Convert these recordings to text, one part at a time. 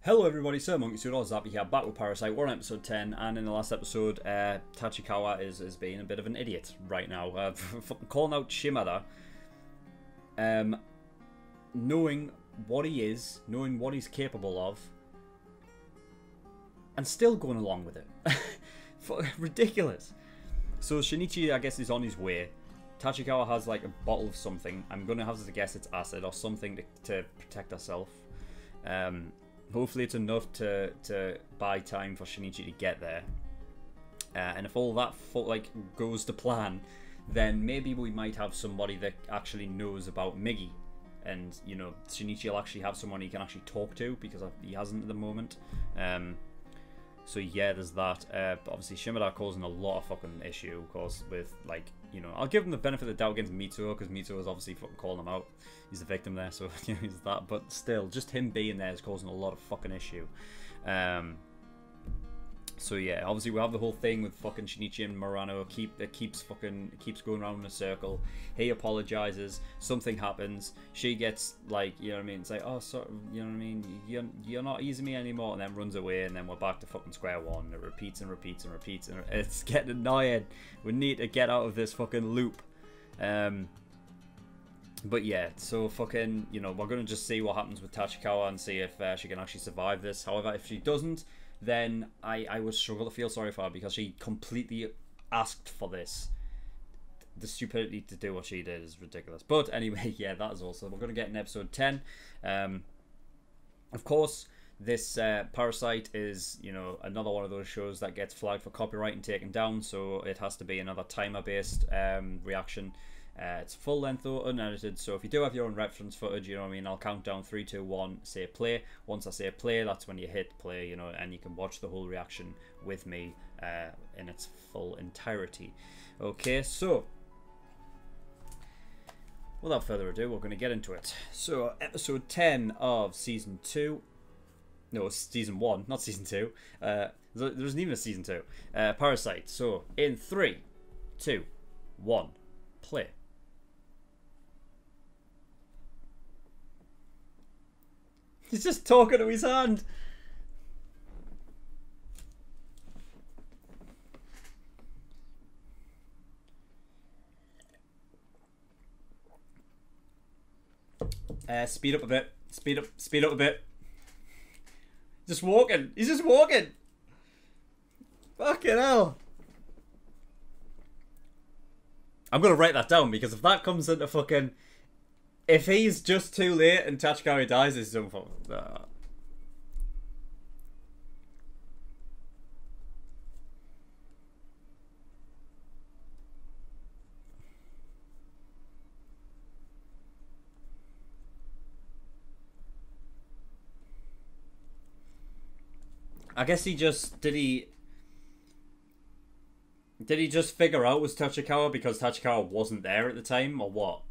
Hello everybody, SirMonkeySuit or Zappy here, back with Parasyte. We're on episode 10, and in the last episode, Tachikawa is being a bit of an idiot right now. Calling out Shimada. Knowing what he is, knowing what he's capable of, and still going along with it. Ridiculous. So Shinichi, I guess, is on his way. Tachikawa has like a bottle of something. I'm going to have to guess it's acid or something to protect herself. Hopefully it's enough to buy time for Shinichi to get there. And if all that goes to plan, then maybe we might have somebody that actually knows about Migi. And, you know, Shinichi will actually have someone he can actually talk to, because he hasn't at the moment. So yeah, there's that. But obviously Shimada causing a lot of fucking issue, of course, with, like, you know, I'll give him the benefit of the doubt against Mitsuo, because Mitsuo is obviously fucking calling him out. He's the victim there, so you know, he's that. But still, just him being there is causing a lot of fucking issue. So yeah, obviously we have the whole thing with fucking Shinichi and Murano. It keeps going around in a circle. He apologizes. Something happens. She gets, like, you know what I mean? It's like, oh, sorry, you know what I mean? You're not easing me anymore, and then runs away, and then we're back to fucking square one. It repeats and repeats and repeats, and it's getting annoying. We need to get out of this fucking loop. But yeah, so fucking, you know, we're gonna just see what happens with Tachikawa and see if she can actually survive this. However, if she doesn't, then I would struggle to feel sorry for her, because she completely asked for this. The stupidity to do what she did is ridiculous. But anyway, yeah, that is also, we're going to get in episode 10. Of course, this Parasyte is, you know, another one of those shows that gets flagged for copyright and taken down, so it has to be another timer-based reaction. It's full length though, unedited, so if you do have your own reference footage, you know what I mean, I'll count down 3, 2, 1, say play. Once I say play, that's when you hit play, you know, and you can watch the whole reaction with me in its full entirety. Okay, so without further ado, we're going to get into it. So, episode 10 of season 2. No, it's season 1, not season 2. There isn't even a season 2. Parasyte. So, in 3, 2, 1, play. He's just talking to his hand. Speed up a bit. Speed up a bit. Just walking. He's just walking. Fucking hell. I'm gonna write that down, because if that comes into fucking... If he's just too late and Tachikawa dies, it's his own fault. I guess he just... Did he just figure out it was Tachikawa because Tachikawa wasn't there at the time, or what?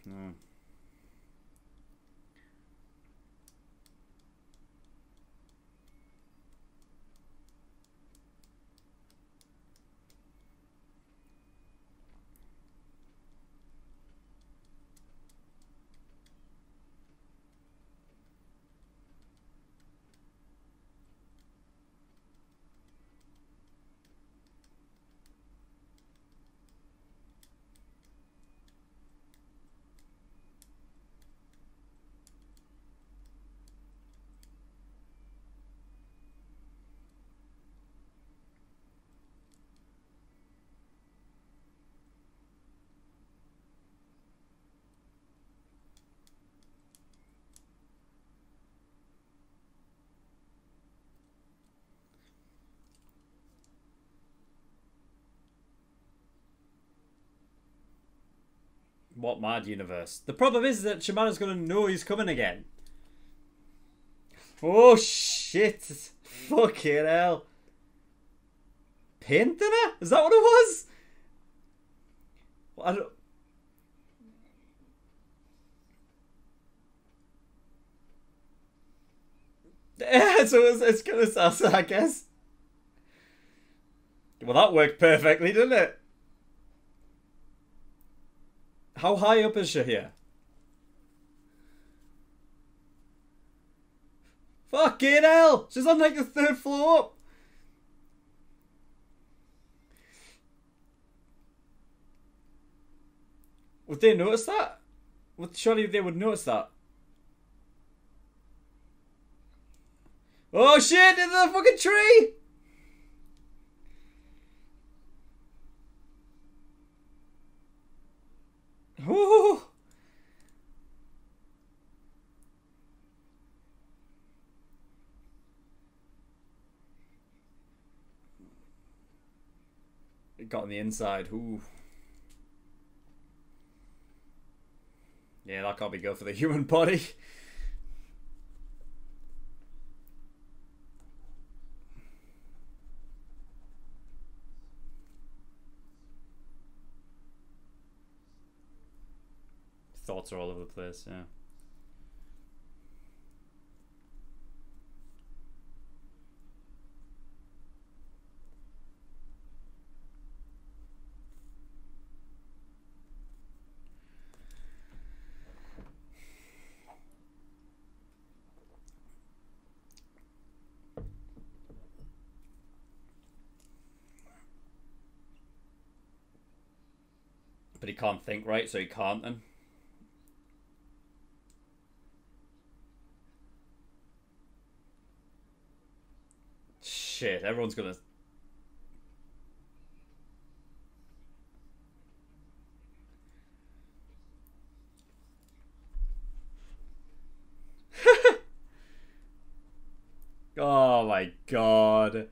No. What mad universe? The problem is that Shimada's gonna know he's coming again. Oh shit! Fucking hell! Paint dinner? Is that what it was? Well, I don't... Yeah, so it's gonna, I guess. Well, that worked perfectly, didn't it? How high up is she here? Fucking hell! She's on like the 3rd floor up. Would they notice that? Surely they would notice that. Oh shit! Into the fucking tree! Ooh. It got on the inside. Ooh. Yeah, that can't be good for the human body. Thoughts are all over the place, yeah. But he can't think, right? So he can't then. Shit, everyone's gonna... Oh my god.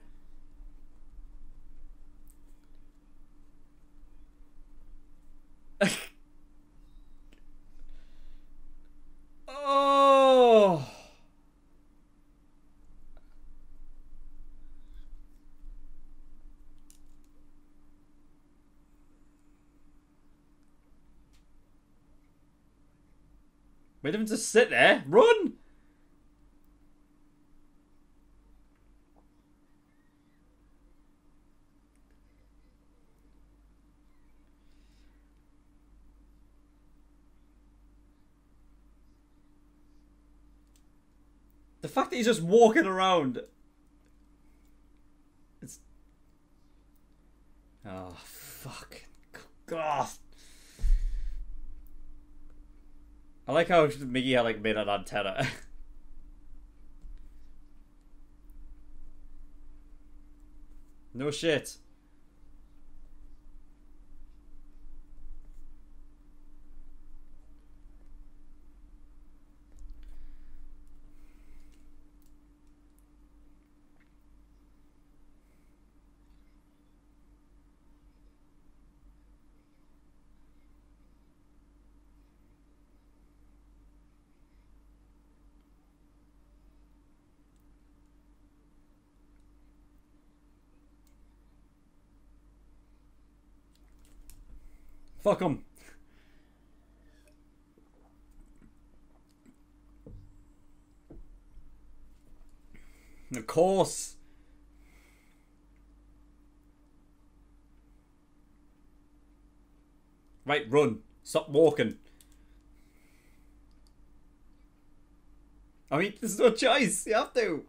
Oh. Made him just sit there. Run! The fact that he's just walking around. It's... Oh, fuck. God. I like how Mickey had like made an antenna. No shit. Fuck him. Of course. Right, run. Stop walking. I mean, there's no choice. You have to.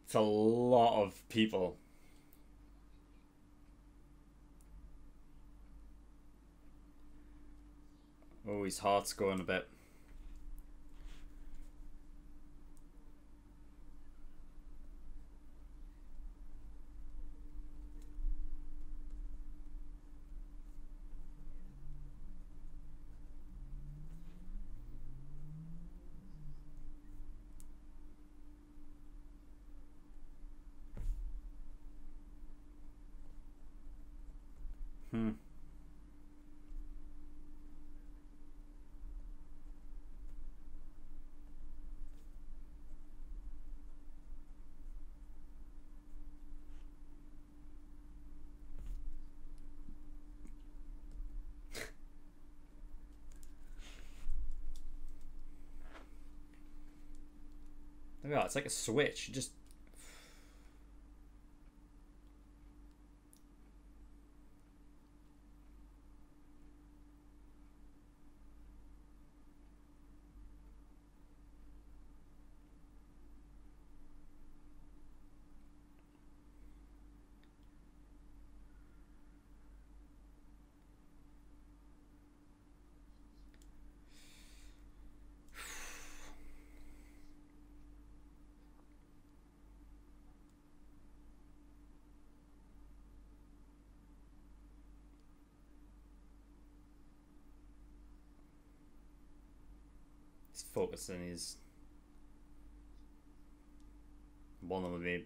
It's a lot of people. Oh, his heart's going a bit. Look at that, it's like a switch. Just he's focusing his one of them would be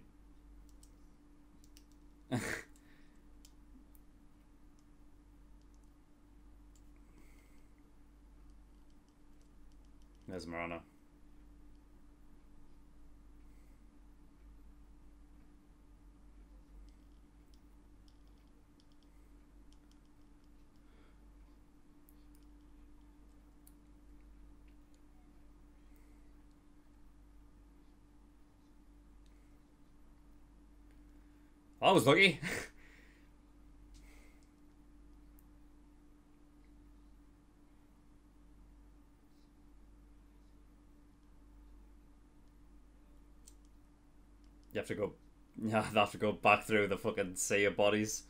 there's Marana. I was lucky. You have to go. Yeah, I have to go back through the fucking sea of bodies.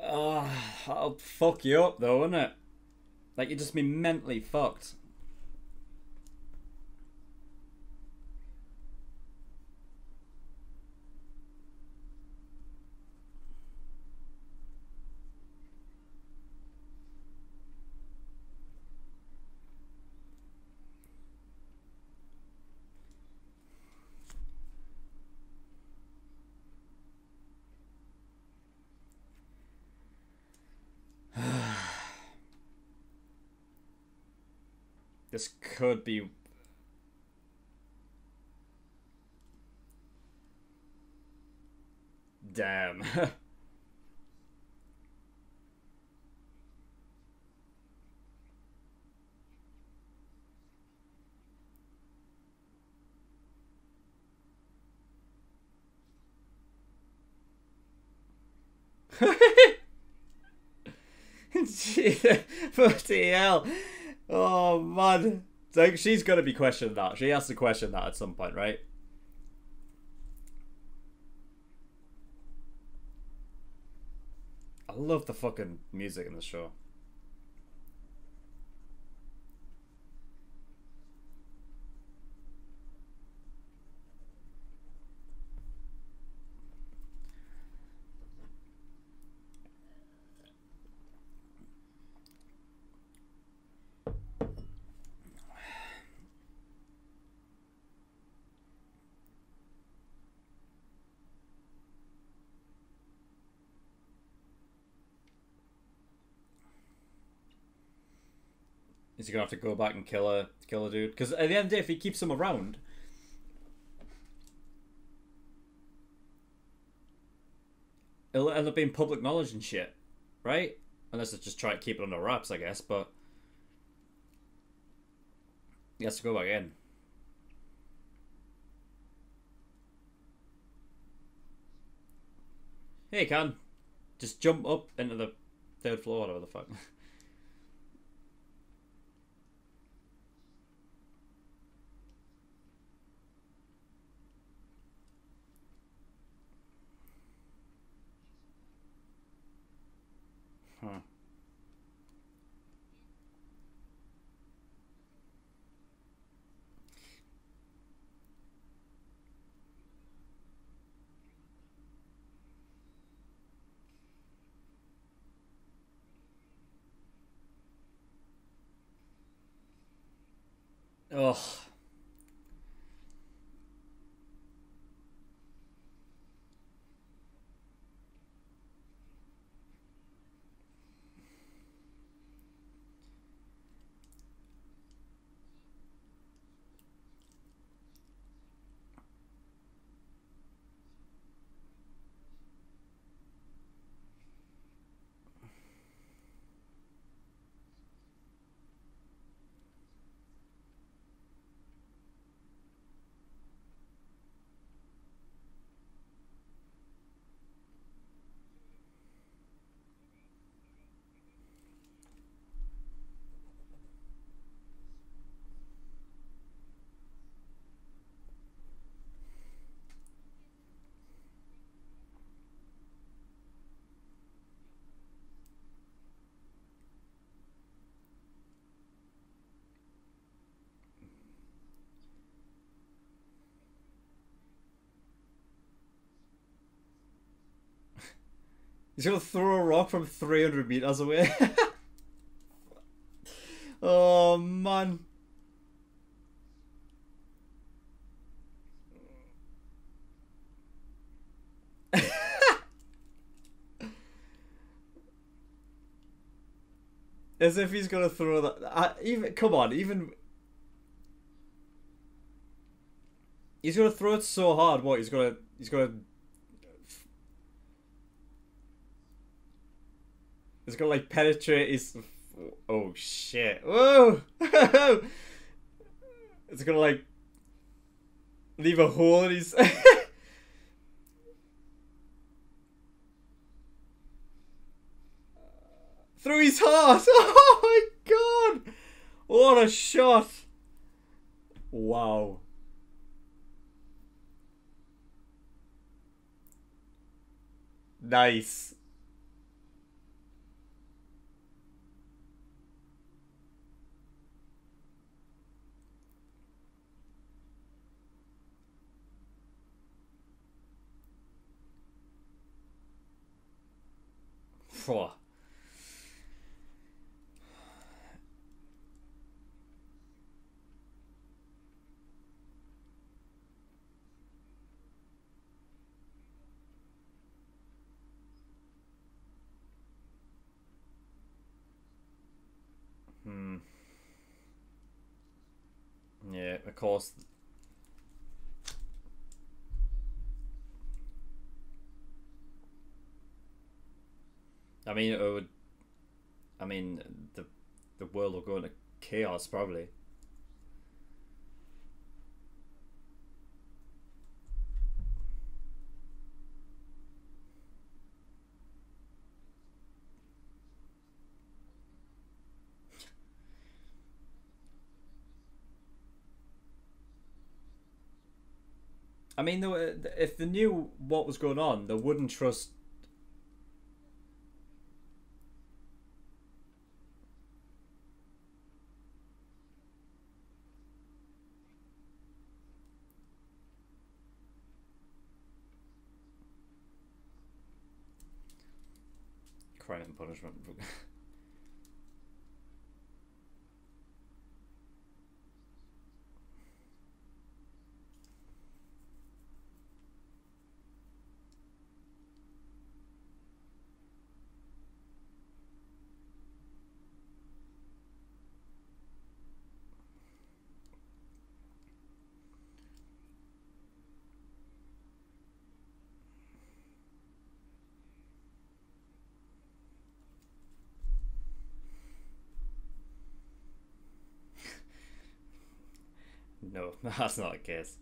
That'll fuck you up though, wouldn't it? Like, you'd just be mentally fucked. This could be... Damn. Bloody hell. Oh man. Like, she's gonna be questioning that. She has to question that at some point, right? I love the fucking music in the show. Is he gonna have to go back and kill a dude? Because at the end of the day, if he keeps him around, it'll end up being public knowledge and shit, right? Unless it's just try to keep it under wraps, I guess. But he has to go back in. Hey, you can just jump up into the third floor, whatever the fuck. Huh. Ugh. He's gonna throw a rock from 300 meters away. Oh man. As if he's gonna throw that. Even come on, even he's gonna throw it so hard. What he's gonna like penetrate his. Oh shit! Whoa! It's gonna like leave a hole in his. Through his heart! Oh my god! What a shot! Wow. Nice. Phew. Yeah, of course. I mean, it would. I mean, the world will go into chaos probably. I mean, if they knew what was going on, they wouldn't trust. Crime and punishment. No, that's not the case.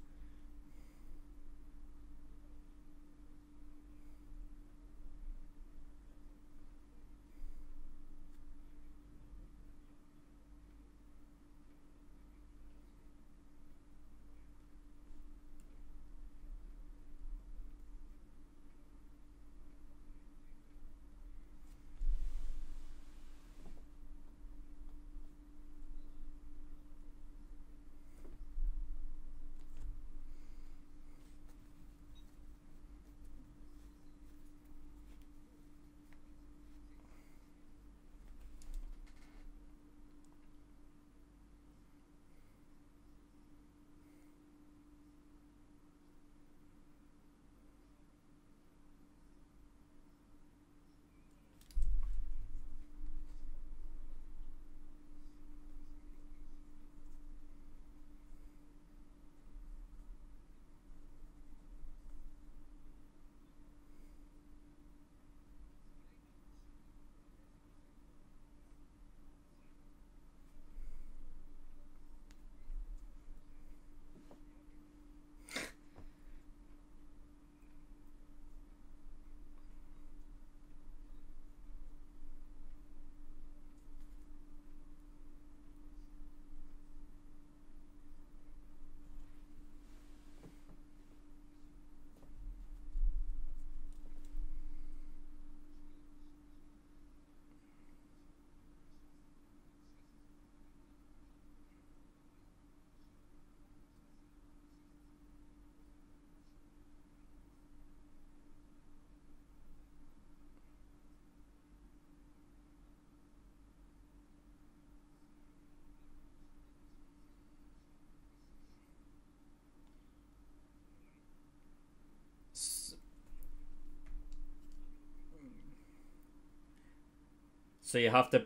So you have to...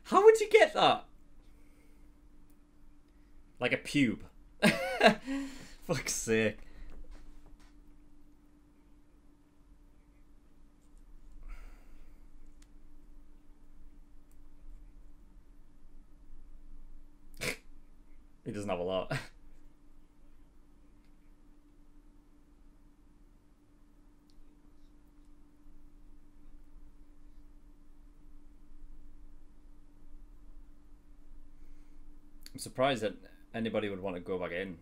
How would you get that? Like a pube. Fuck's sake. He doesn't have a lot. I'm surprised that anybody would want to go back in.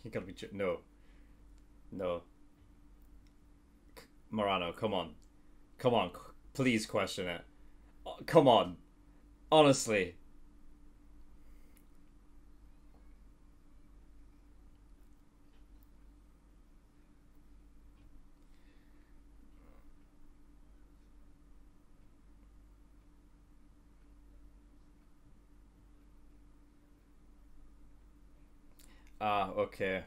You gotta be... No. No. Morano, come on. Come on. Please question it. Come on. Honestly. Ah, okay.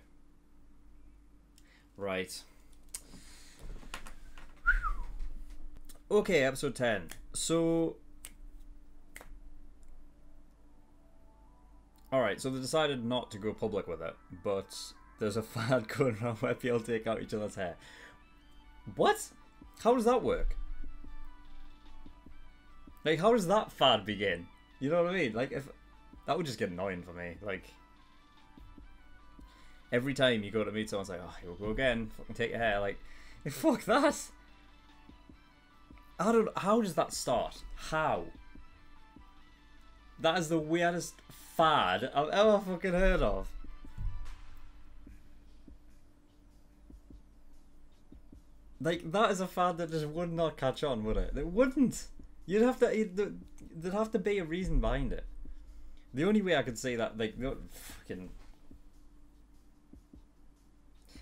Right. Okay, episode 10. So... Alright, so they decided not to go public with it, but there's a fad going around where people take out each other's hair. What? How does that work? Like, how does that fad begin? You know what I mean? Like, if... That would just get annoying for me. Like... Every time you go to meet someone, it's like, oh, here we go again. Fucking take your hair. Like, fuck that. How does that start? How? That is the weirdest fad I've ever fucking heard of. Like, that is a fad that just would not catch on, would it? It wouldn't. You'd have to... There'd have to be a reason behind it. The only way I could say that, like, fucking...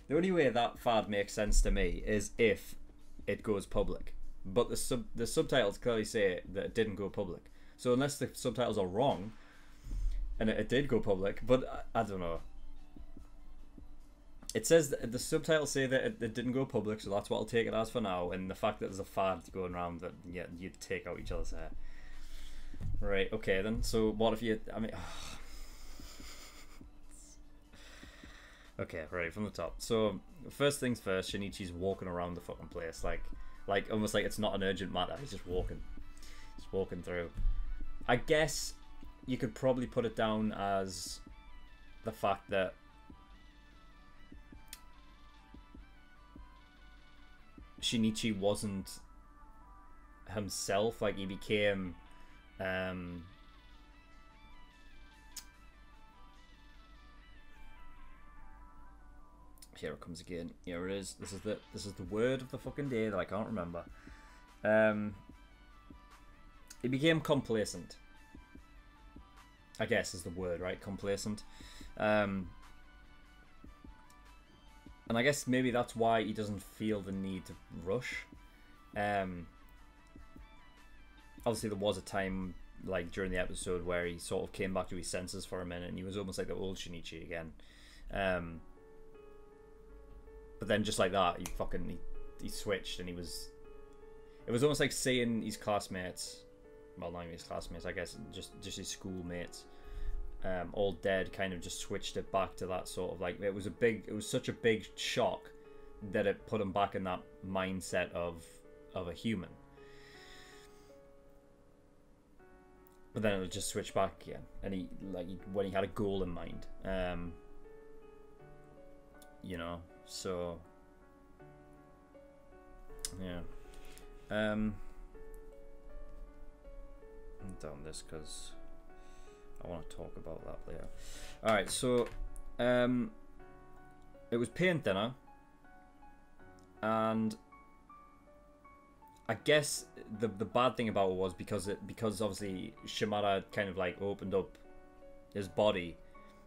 The only way that fad makes sense to me is if it goes public. But the subtitles clearly say that it didn't go public. So unless the subtitles are wrong, and it did go public, but I don't know. It says that the subtitles say that it didn't go public, so that's what I'll take it as for now. And the fact that there's a fad going around that, yeah, you take out each other's hair. Right, okay then. So what if you... I mean... Okay, right, from the top. So, first things first, Shinichi's walking around the fucking place, like almost like it's not an urgent matter. He's just walking through. I guess you could probably put it down as the fact that Shinichi wasn't himself, like he became here it comes again. Here it is. This is the word of the fucking day that I can't remember. He became complacent, I guess is the word, right? Complacent. And I guess maybe that's why he doesn't feel the need to rush. Obviously there was a time, like during the episode, where he sort of came back to his senses for a minute and he was almost like the old Shinichi again. But then just like that, he switched and it was almost like seeing his classmates, well not even his classmates, I guess, just his schoolmates, all dead kind of just switched it back to that sort of like, it was such a big shock that it put him back in that mindset of a human. But then it would just switch back again, and when he had a goal in mind, you know. So yeah, I'm down this because I want to talk about that later. All right, so it was paint thinner, and I guess the bad thing about it was because obviously Shimada kind of like opened up his body,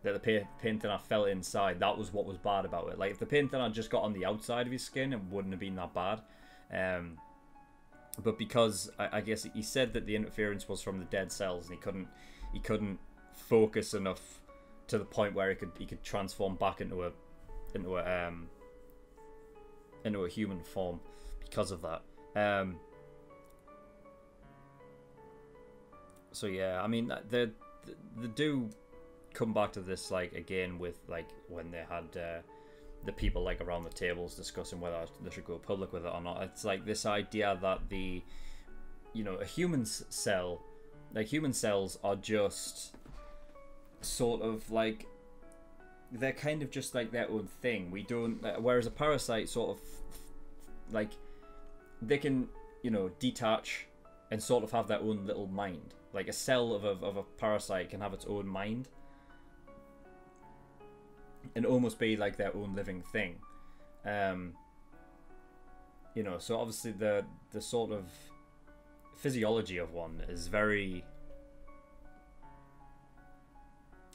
that the paint thinner fell inside. That was what was bad about it. Like if the paint thinner just got on the outside of his skin, it wouldn't have been that bad. But because I guess he said that the interference was from the dead cells, and he couldn't focus enough to the point where he could transform back into a human form because of that. So yeah, I mean they do come back to this like again with like when they had the people like around the tables discussing whether they should go public with it or not. It's like this idea that a human cell, like human cells are just sort of like, they're kind of just like their own thing. We don't, whereas a parasite sort of like, they can, detach and sort of have their own little mind. Like a cell of a parasite can have its own mind and almost be like their own living thing. So obviously the sort of physiology of one is very,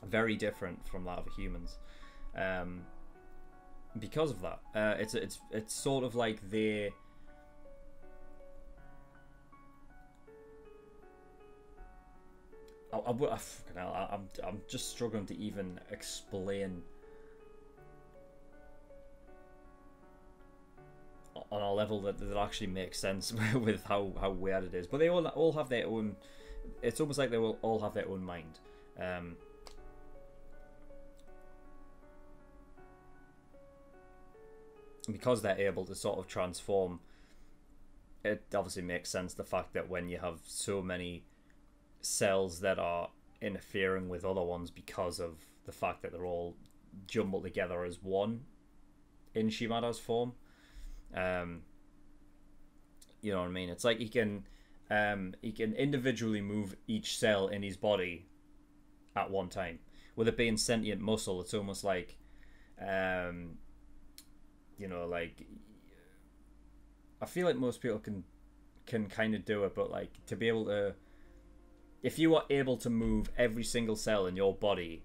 very different from that of humans. Because of that, it's sort of like I'm just struggling to even explain on a level that actually makes sense with how weird it is. But they all have their own. It's almost like they will all have their own mind. Because they're able to sort of transform, it obviously makes sense the fact that when you have so many cells that are interfering with other ones because of the fact that they're all jumbled together as one in Shimada's form, you know what I mean? It's like he can individually move each cell in his body at one time. With it being sentient muscle, it's almost like like, I feel like most people can kind of do it, but like to be able to, if you are able to move every single cell in your body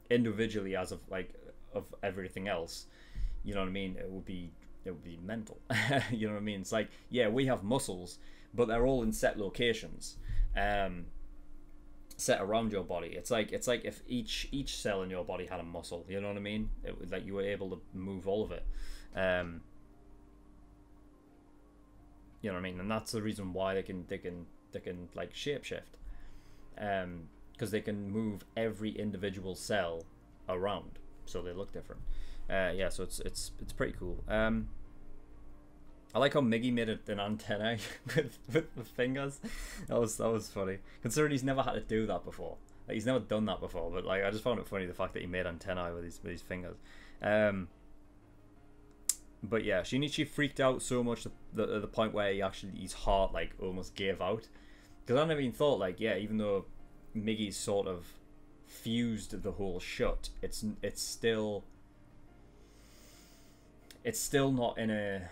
individually as of everything else, you know what I mean, it would be mental. You know what I mean? It's like, yeah, we have muscles, but they're all in set locations, set around your body. It's like if each cell in your body had a muscle, you know what I mean? It was like you were able to move all of it. You know what I mean? And that's the reason why they can like shapeshift, because they can move every individual cell around, so they look different. Yeah, so it's pretty cool. I like how Miggy made it an antenna with the fingers. That was funny, considering he's never had to do that before. Like, he's never done that before, but like I just found it funny the fact that he made antennae with his fingers. But yeah, Shinichi freaked out so much the point where his heart like almost gave out. Because I never even thought, like, yeah, even though Miggy's sort of fused the hole shut, it's still not in a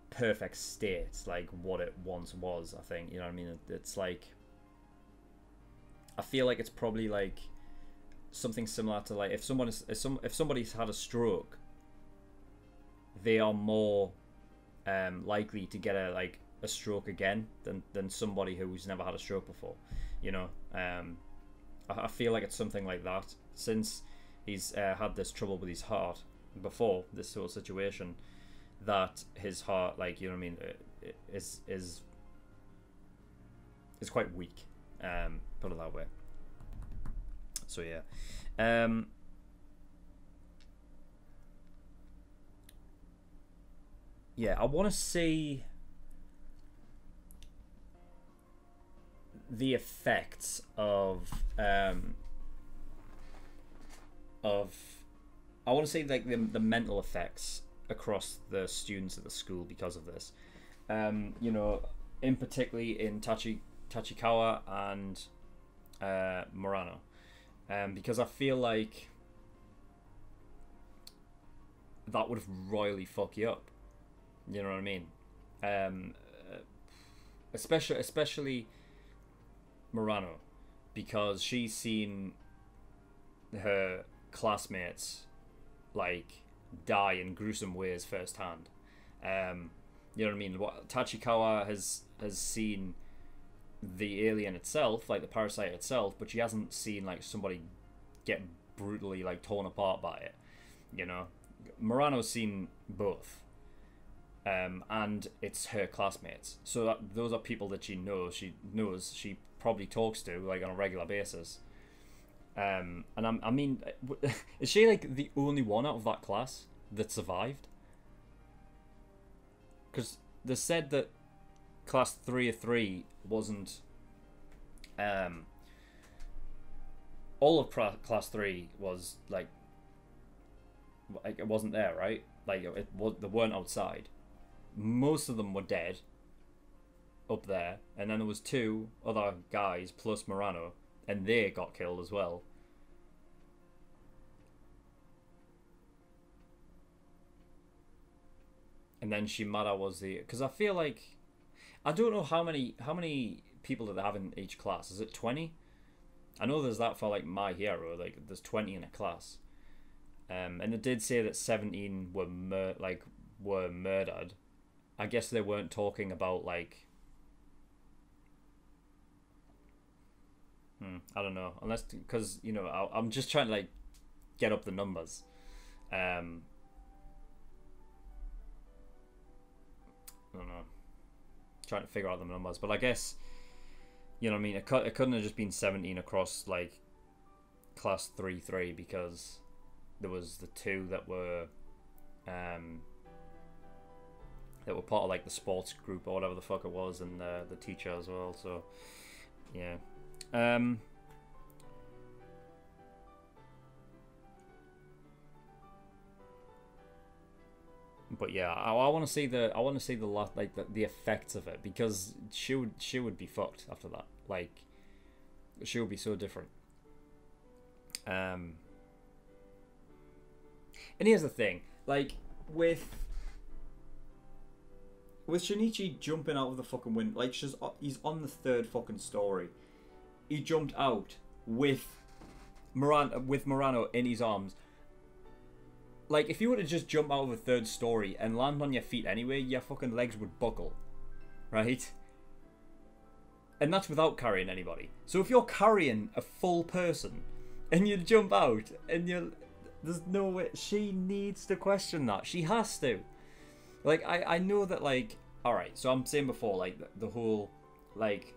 perfect state like what it once was, I think. You know what I mean? It's like, I feel like it's probably like something similar to like if somebody's had a stroke, they are more likely to get a stroke again than somebody who's never had a stroke before. I feel like it's something like that, since he's had this trouble with his heart before this whole situation, that his heart, like, you know what I mean, is quite weak, put it that way. So yeah. Yeah, I want to see the effects of I want to say like the mental effects across the students at the school because of this. You know, in particularly in Tachikawa and Murano, because I feel like that would royally fuck you up. You know what I mean? Especially Murano, because she's seen her classmates like die in gruesome ways firsthand. You know what I mean? What Tachikawa has seen the alien itself, like the parasite itself, but she hasn't seen like somebody get brutally like torn apart by it. You know, Murano's seen both. And it's her classmates, so those are people that she knows. She probably talks to like on a regular basis. And I mean, is she like the only one out of that class that survived? Because they said that class 303 wasn't. All of class 3 was like it wasn't there, right? Like they weren't outside. Most of them were dead up there, and then there was 2 other guys plus Murano, and they got killed as well. And then Shimada was the, because I feel like I don't know how many people that they have in each class. Is it 20? I know there's that for like My Hero, like there's 20 in a class. And it did say that 17 were murdered. I guess they weren't talking about like I don't know, unless because you know I'm just trying to like get up the numbers. I don't know, trying to figure out the numbers, but I guess you know what I mean. It couldn't have just been 17 across like class 3-3 because there was the 2 that were part of like the sports group or whatever the fuck it was, and the teacher as well. So yeah. But yeah, I want to see the last like the effects of it, because she would be fucked after that. Like she would be so different. And here's the thing, like with Shinichi jumping out of the fucking window, like he's on the 3rd fucking story. He jumped out with Murano in his arms. Like, if you were to just jump out of a 3rd story and land on your feet anyway, your fucking legs would buckle, right? And that's without carrying anybody. So if you're carrying a full person and you jump out and there's no way, she needs to question that. She has to. Like, I know that, like, alright, so I'm saying before, like, the whole, like,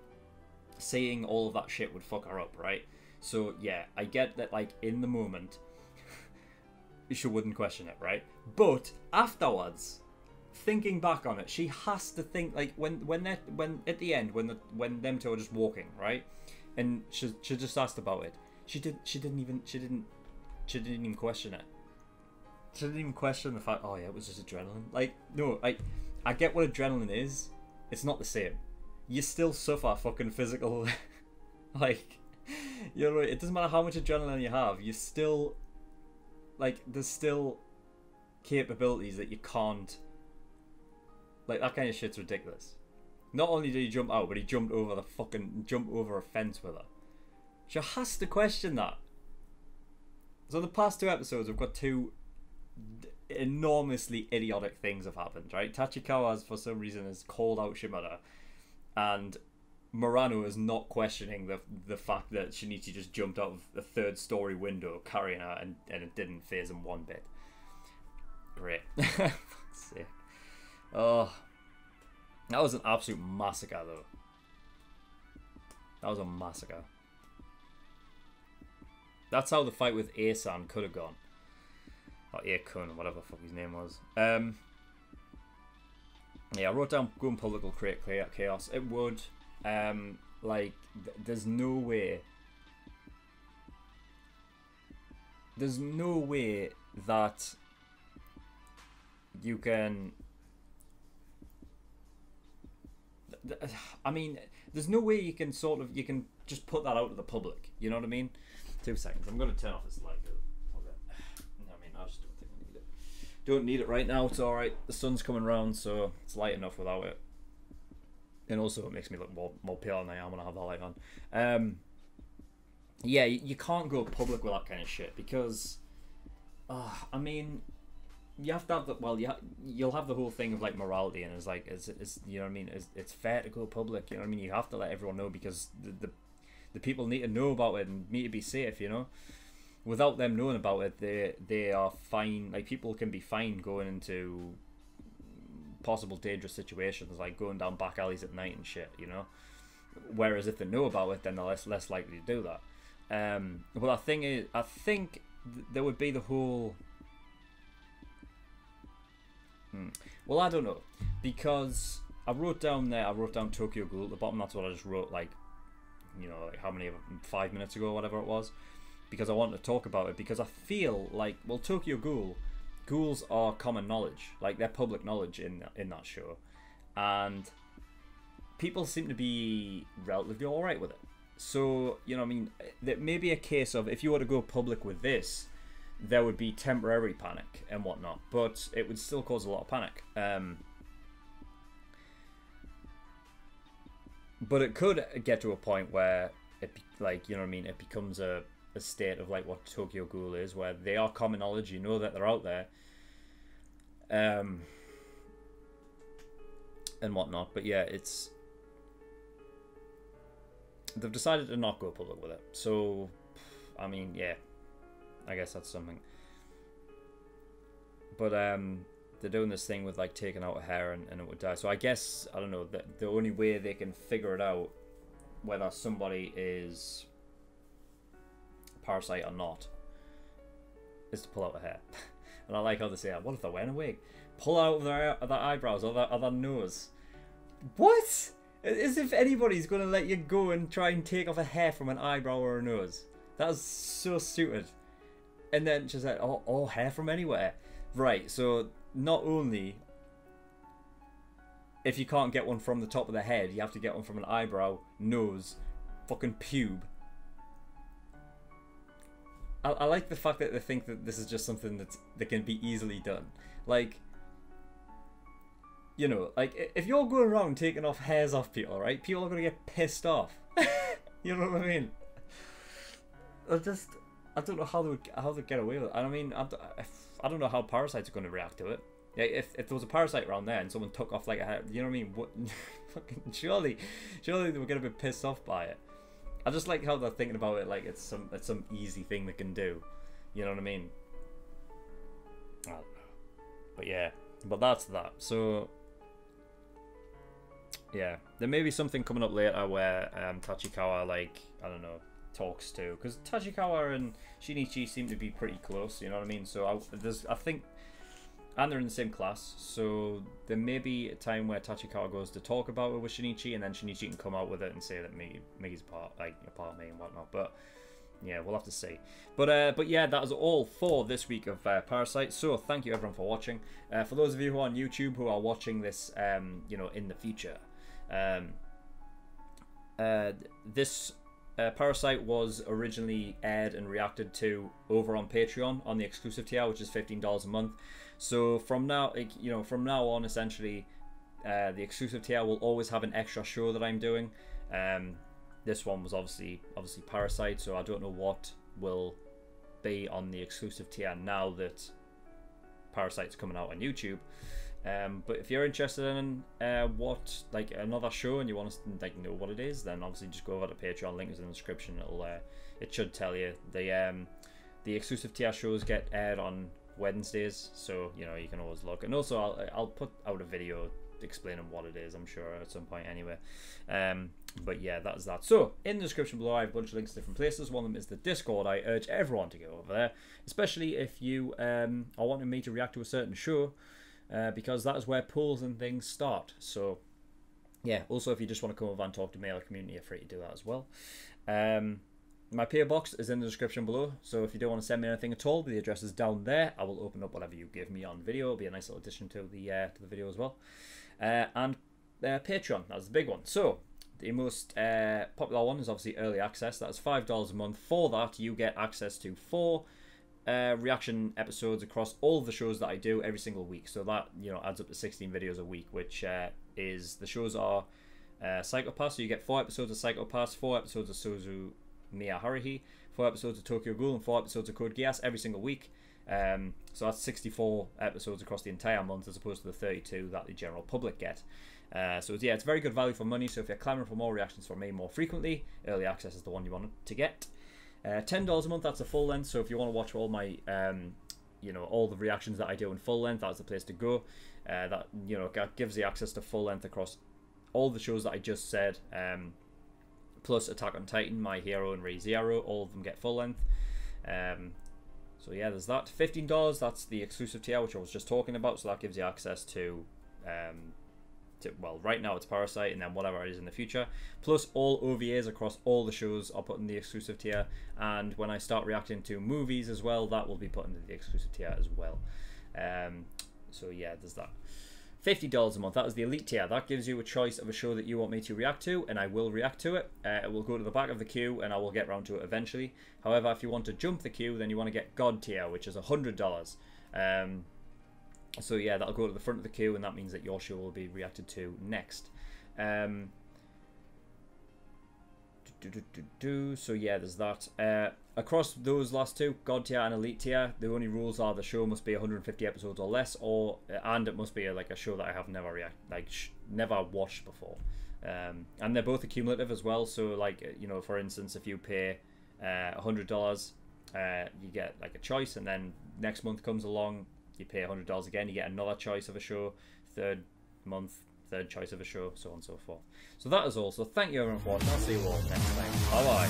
saying all of that shit would fuck her up, right? So, yeah, I get that, like, in the moment, she wouldn't question it, right? But afterwards, thinking back on it, she has to think, like, when at the end, when them 2 are just walking, right? And she just asked about it. She didn't even question it. She didn't even question the fact, oh yeah, it was just adrenaline. Like, no, I get what adrenaline is. It's not the same. You still suffer fucking physical, like, you know, it doesn't matter how much adrenaline you have. You still, like, there's still capabilities that you can't, like, that kind of shit's ridiculous. Not only did he jump out, but he jumped over a fence with her. She has to question that. So the past 2 episodes, we've got 2 enormously idiotic things have happened, right? Tachikawa, for some reason, has called out Shimada, and Murano is not questioning the fact that Shinichi just jumped out of the 3rd story window carrying her, and it didn't faze him one bit. Great. Fuck's sake. Oh, that was an absolute massacre, though. That was a massacre. That's how the fight with Asan could have gone. Or Akun, or whatever the fuck his name was. Yeah, I wrote down going public will create chaos. It would. Like, there's no way. There's no way that you can. I mean, there's no way you can you can just put that out to the public. You know what I mean? 2 seconds. I'm going to turn off this light. I mean, I just don't think I need it. Don't need it right now. It's alright. The sun's coming round, so it's light enough without it. And also, it makes me look more pale than I am when I have the light on. Yeah, you can't go public with that kind of shit because, I mean, you have to have the, well, you'll have the whole thing of like morality, and it's like, it's you know what I mean? It's fair to go public. You know what I mean? You have to let everyone know because the people need to know about it and need to be safe. You know, without them knowing about it, they are fine. Like, people can be fine going into possible dangerous situations, like going down back alleys at night and shit. You know, whereas if they know about it, then they're less likely to do that. Well, the thing is, I think there would be the whole. Well, I don't know, because I wrote down Tokyo Ghoul at the bottom. That's what I just wrote, like, you know, like how many 5 minutes ago or whatever it was, because I wanted to talk about it, because I feel like, well, Tokyo ghouls are common knowledge, like they're public knowledge in that show, and people seem to be relatively alright with it. So, you know what I mean, that may be a case of, if you were to go public with this, there would be temporary panic and whatnot, but it would still cause a lot of panic. But it could get to a point where it, like, you know what I mean, it becomes a state of like what Tokyo Ghoul is, where they are common knowledge, you know that they're out there, and whatnot. But yeah, they've decided to not go public with it. So, I mean, yeah, I guess that's something. But they're doing this thing with like taking out a hair and it would die. So I guess, I don't know, the only way they can figure it out whether somebody is Parasyte or not is to pull out a hair. And I like how they say, what if they're wearing a wig? Pull out their eyebrows or their nose. What? As if anybody's going to let you go and try and take off a hair from an eyebrow or a nose. That was so stupid. And then she's like, oh, hair from anywhere. Right, so not only if you can't get one from the top of the head, you have to get one from an eyebrow, nose, fucking pube. I like the fact that they think that this is just something that can be easily done. Like, you know, like, if you're going around taking off hairs off people, right? People are going to get pissed off. You know what I mean? I don't know how they get away with it. I mean, I don't know how Parasytes are going to react to it. Yeah, if there was a Parasyte around there and someone took off like a hair, you know what I mean? What, fucking surely they were going to be pissed off by it. I just like how they're thinking about it like it's some easy thing they can do. You know what I mean? I don't know. But yeah, but that's that. So yeah, there may be something coming up later where Tachikawa, like, I don't know, talks to, because Tachikawa and Shinichi seem to be pretty close. You know what I mean? So I think. And they're in the same class, so there may be a time where Tachikawa goes to talk about it with Shinichi, and then Shinichi can come out with it and say that Migi's a part of me and whatnot. But yeah, we'll have to see. But yeah, that is all for this week of Parasyte. So thank you everyone for watching. For those of you who are on YouTube who are watching this, you know, in the future, this Parasyte was originally aired and reacted to over on Patreon on the exclusive tier, which is $15 a month. So from now, you know, from now on, essentially, the exclusive tier will always have an extra show that I'm doing. This one was obviously Parasyte, so I don't know what will be on the exclusive tier now that Parasyte's coming out on YouTube. But if you're interested in what, like, another show and you want to like know what it is, then obviously just go over to Patreon. Link is in the description. It should tell you. The exclusive tier shows get aired on Wednesdays, so you know you can always look. And also I'll put out a video explaining what it is, I'm sure, at some point anyway. But yeah, that's that. So, in the description below, I have a bunch of links to different places. One of them is the Discord. I urge everyone to go over there, especially if you are wanting me to react to a certain show, because that is where polls and things start. So, yeah, also if you just want to come over and talk to me or the community, you're free to do that as well. My PO box is in the description below, so if you don't want to send me anything at all, the address is down there. I will open up whatever you give me on video. It'll be a nice little addition to the video as well. And Patreon, that's the big one. So, the most popular one is obviously early access. That's $5 a month. For that, you get access to 4 reaction episodes across all of the shows that I do every single week. So that, you know, adds up to 16 videos a week, which is, the shows are Psychopath. So you get 4 episodes of Psychopath, 4 episodes of Suzu Miya Haruhi, 4 episodes of Tokyo Ghoul, and 4 episodes of Code Geass every single week. So that's 64 episodes across the entire month, as opposed to the 32 that the general public get. So yeah, it's very good value for money. So if you're clamoring for more reactions from me more frequently, early access is the one you want to get. $10 a month, that's a full length. So if you want to watch all my, you know, all the reactions that I do in full length, that's the place to go. That, you know, gives the access to full length across all the shows that I just said. Plus Attack on Titan, My Hero, and Re:Zero, all of them get full length. So yeah, there's that. $15, that's the exclusive tier, which I was just talking about. So that gives you access to, well, right now it's Parasyte, and then whatever it is in the future. Plus all OVAs across all the shows are put in the exclusive tier. And when I start reacting to movies as well, that will be put into the exclusive tier as well. So yeah, there's that. $50 a month, that is the elite tier. That gives you a choice of a show that you want me to react to, and I will react to it. It will go to the back of the queue, and I will get around to it eventually. However, if you want to jump the queue, then you want to get God tier, which is $100. So yeah, that'll go to the front of the queue, and that means that your show will be reacted to next. So yeah, there's that. Across those last two, God tier and Elite tier, the only rules are the show must be 150 episodes or less, and it must be like a show that I have never never watched before. And they're both accumulative as well. So like, you know, for instance, if you pay $100, you get like a choice, and then next month comes along, you pay $100 again, you get another choice of a show. Third month, third choice of a show, so on and so forth. So that is all. So thank you everyone for watching. I'll see you all next time. Bye bye.